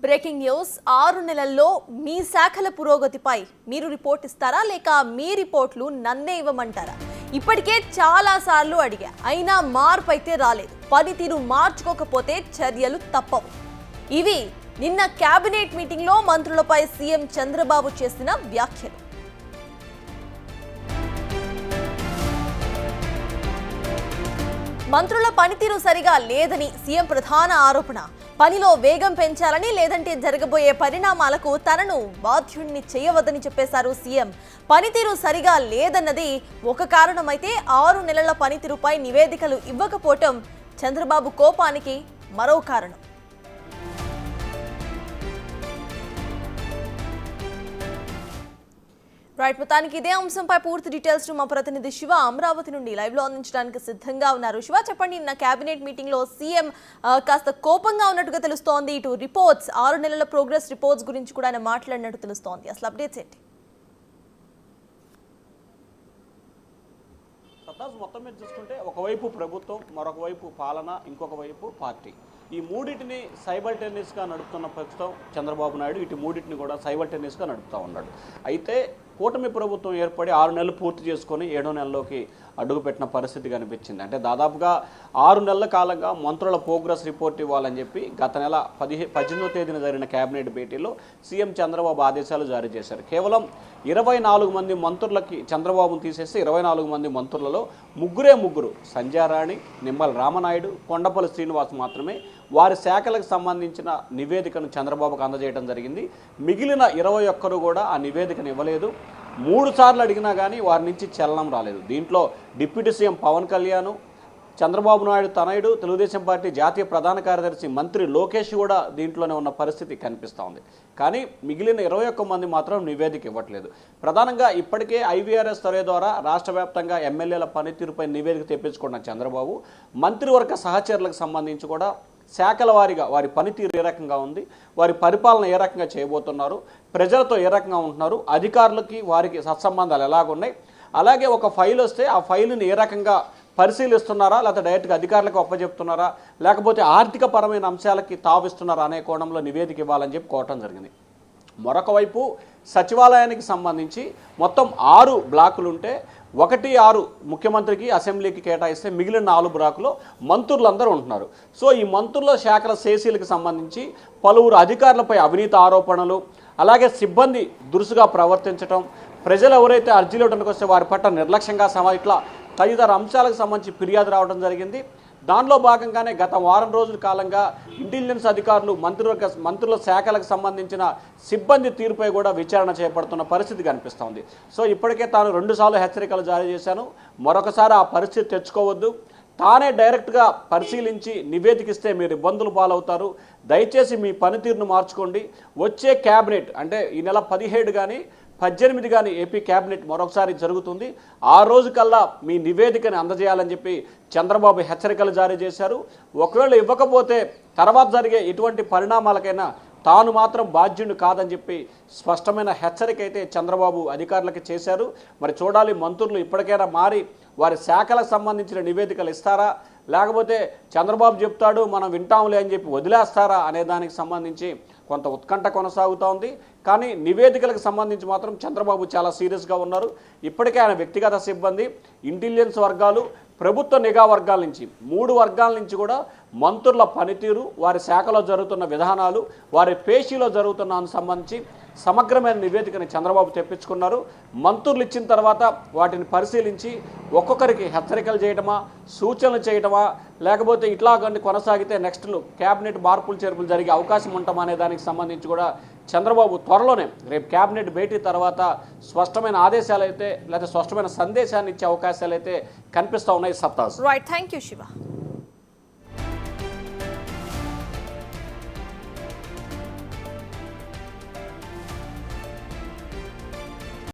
Breaking news 6 నెలల్లో మీ శాఖల పురోగతిపై మీరు రిపోర్ట్ ఇస్తారా లేక మీ రిపోర్ట్లు నన్నే ఇవ్వమంటారా? ఇప్పటికే చాలా సార్లు అడిగా, అయినా మార్పు అయితే రాలేదు. పనితీరు మార్చుకోకపోతే చర్యలు తప్పవు. ఇవి నిన్న కేబినెట్ మీటింగ్లో మంత్రులపై సీఎం చంద్రబాబు చేసిన వ్యాఖ్యలు. మంత్రుల పనితీరు సరిగా లేదని సీఎం ప్రధాన ఆరోపణ. పనిలో వేగం పెంచాలని, లేదంటే జరగబోయే పరిణామాలకు తనను బాధ్యుణ్ణి చేయవద్దని చెప్పేశారు సీఎం. పనితీరు సరిగా లేదన్నది ఒక కారణమైతే 6 నెలల పనితీరుపై నివేదికలు ఇవ్వకపోవటం చంద్రబాబు కోపానికి మరో కారణం. రైట్, మొత్తానికి ఇదే అంశంపై పూర్తి డీటెయిల్స్ మా ప్రతినిధి శివ అమరావతి నుండి లైవ్ లో అందించడానికి సిద్ధంగా ఉన్నారు. శివ, చెప్పండి, నిన్న కేబినెట్ మీటింగ్ లో సీఎం కాస్త కోపంగా ఉన్నట్టుగా తెలుస్తోంది. ఇటు రిపోర్ట్స్ 6 నెలల ప్రోగ్రెస్ రిపోర్ట్స్ గురించి కూడా ఆయన మాట్లాడినట్టు తెలుస్తోంది. అసలు అప్డేట్స్ ఏంటి? మొత్తం మీద చూసుకుంటే ఒకవైపు ప్రభుత్వం, మరొక వైపు పాలన, ఇంకొక వైపు పార్టీ, ఈ మూడింటిని సైమల్టేనియస్గా నడుపుతున్న ప్రస్తుతం చంద్రబాబు నాయుడు ఇటు మూడింటిని కూడా సైమల్టేనియస్గా నడుపుతూ ఉన్నాడు. అయితే కూటమి ప్రభుత్వం ఏర్పడి 6 నెలలు పూర్తి చేసుకొని 7వ నెలలోకి అడుగుపెట్టిన పరిస్థితి కనిపించింది. అంటే దాదాపుగా 6 నెలల కాలంగా మంత్రుల ప్రోగ్రెస్ రిపోర్ట్ ఇవ్వాలని చెప్పి గత నెల 18వ తేదీన జరిగిన కేబినెట్ భేటీలో సీఎం చంద్రబాబు ఆదేశాలు జారీ చేశారు. కేవలం 24 మంది మంత్రులకి చంద్రబాబును తీసేస్తే 24 మంది మంత్రులలో ముగ్గురు సంధ్యారాణి, నిమ్మల రామనాయుడు, కొండపల్లి శ్రీనివాస్ మాత్రమే వారి శాఖలకు సంబంధించిన నివేదికను చంద్రబాబుకు అందజేయడం జరిగింది. మిగిలిన 21 కూడా ఆ నివేదికను ఇవ్వలేదు. 3 సార్లు అడిగినా కానీ వారి నుంచి చలనం రాలేదు. దీంట్లో డిప్యూటీ సీఎం పవన్ కళ్యాణ్, చంద్రబాబు నాయుడు తనయుడు, తెలుగుదేశం పార్టీ జాతీయ ప్రధాన కార్యదర్శి మంత్రి లోకేష్ కూడా దీంట్లోనే ఉన్న పరిస్థితి కనిపిస్తూ ఉంది. కానీ మిగిలిన 21 మంది మాత్రం నివేదిక ఇవ్వట్లేదు. ప్రధానంగా ఇప్పటికే ఐవీఆర్ఎస్ సర్వే ద్వారా రాష్ట్ర వ్యాప్తంగా ఎమ్మెల్యేల పనితీరుపై నివేదిక తెప్పించుకున్న చంద్రబాబు మంత్రివర్గ సహచరులకు సంబంధించి కూడా శాఖల వారీగా వారి పనితీరు ఏ రకంగా ఉంది, వారి పరిపాలన ఏ రకంగా చేయబోతున్నారు, ప్రజలతో ఏ రకంగా ఉంటున్నారు, అధికారులకి వారికి సత్సంబంధాలు ఎలాగున్నాయి, అలాగే ఒక ఫైల్ వస్తే ఆ ఫైలుని ఏ రకంగా పరిశీలిస్తున్నారా, లేకపోతే డైరెక్ట్గా అధికారులకు అప్పచెప్తున్నారా, లేకపోతే ఆర్థిక పరమైన అంశాలకి తావిస్తున్నారా అనే కోణంలో నివేదిక ఇవ్వాలని చెప్పి కోరటం జరిగింది. మరొక వైపు సచివాలయానికి సంబంధించి మొత్తం 6 బ్లాకులు ఉంటే 1-6 ముఖ్యమంత్రికి అసెంబ్లీకి కేటాయిస్తే మిగిలిన 4 బ్లాకులో మంత్రులందరూ ఉంటున్నారు. సో ఈ మంత్రుల శాఖల సేసీలకు సంబంధించి పలువురు అధికారులపై అవినీతి ఆరోపణలు, అలాగే సిబ్బంది దురుసుగా ప్రవర్తించడం, ప్రజలు ఎవరైతే అర్జీలు ఇవ్వడానికి వస్తే వారి పట్ల నిర్లక్ష్యంగా ఇట్లా తదితర అంశాలకు సంబంధించి ఫిర్యాదు రావడం జరిగింది. దానిలో భాగంగానే గత వారం రోజుల కాలంగా ఇంటెలిజెన్స్ అధికారులు మంత్రుల శాఖలకు సంబంధించిన సిబ్బంది తీరుపై కూడా విచారణ చేపడుతున్న పరిస్థితి కనిపిస్తోంది. సో ఇప్పటికే తాను 2 సార్లు హెచ్చరికలు జారీ చేశాను, మరొకసారి ఆ పరిస్థితి తెచ్చుకోవద్దు, తానే డైరెక్ట్గా పరిశీలించి నివేదికిస్తే మీరు ఇబ్బందులు పాలవుతారు, దయచేసి మీ పనితీరును మార్చుకోండి, వచ్చే క్యాబినెట్ అంటే ఈ నెల 17 కానీ 18 కానీ ఏపీ క్యాబినెట్ మరొకసారి జరుగుతుంది, ఆ రోజు కల్లా మీ నివేదికని అందజేయాలని చెప్పి చంద్రబాబు హెచ్చరికలు జారీ చేశారు. ఒకవేళ ఇవ్వకపోతే తర్వాత జరిగే ఎటువంటి పరిణామాలకైనా తాను మాత్రం బాధ్యుడు కాదని చెప్పి స్పష్టమైన హెచ్చరిక అయితే చంద్రబాబు అధికారులకి చేశారు. మరి చూడాలి, మంత్రులు ఇప్పటికైనా మారి వారి శాఖలకు సంబంధించిన నివేదికలు ఇస్తారా, లేకపోతే చంద్రబాబు చెప్తాడు మనం వింటాంలే అని చెప్పి వదిలేస్తారా అనే దానికి సంబంధించి కొంత ఉత్కంఠ కొనసాగుతూ ఉంది. కానీ నివేదికలకు సంబంధించి మాత్రం చంద్రబాబు చాలా సీరియస్గా ఉన్నారు. ఇప్పటికే ఆయన వ్యక్తిగత సిబ్బంది, ఇంటెలిజెన్స్ వర్గాలు, ప్రభుత్వ నిఘా వర్గాల నుంచి 3 వర్గాల నుంచి కూడా మంత్రుల పనితీరు, వారి శాఖలో జరుగుతున్న విధానాలు, వారి పేషీలో జరుగుతున్న సంబంధించి సమగ్రమైన నివేదికని చంద్రబాబు తెప్పించుకున్నారు. మంత్రులు ఇచ్చిన తర్వాత వాటిని పరిశీలించి ఒక్కొక్కరికి హెచ్చరికలు చేయడమా, సూచనలు చేయడమా, లేకపోతే ఇట్లా కానీ కొనసాగితే నెక్స్ట్ క్యాబినెట్ మార్పులు చేర్పులు జరిగే అవకాశం ఉంటామా అనే దానికి సంబంధించి కూడా చంద్రబాబు త్వరలోనే రేపు క్యాబినెట్ భేటీ తర్వాత స్పష్టమైన ఆదేశాలు అయితే లేదా స్పష్టమైన సందేశాన్ని ఇచ్చే అవకాశాలు అయితే కనిపిస్తూ ఉన్నాయి. సత్తాస్. Right, thank you Shiva.